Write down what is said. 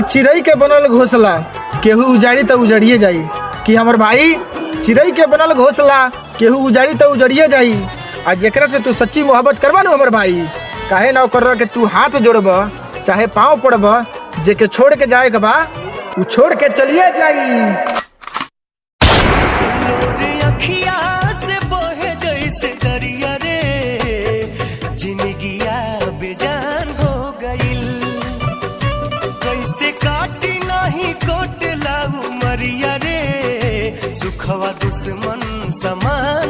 चिड़ै के बनल घोंसला केहू उजाड़ी तो उजड़िए जाई। कि हमर भाई चिड़ै के बनल घोंसला केहू उजाड़ी तो उजड़िए जाई। आ जेकरा से तू सच्ची मोहब्बत करबा न हमर भाई, काहे ना कर के तू हाथ जोड़ब चाहे पाँव पड़ब, जेके छोड़ के जाए के बा उ छोड़ के चलिए जाई। जिंदगिया बेजान हो गईल, कैसे काटी नहीं कोटला उमरिया रे, सुखवा दुश्मन समान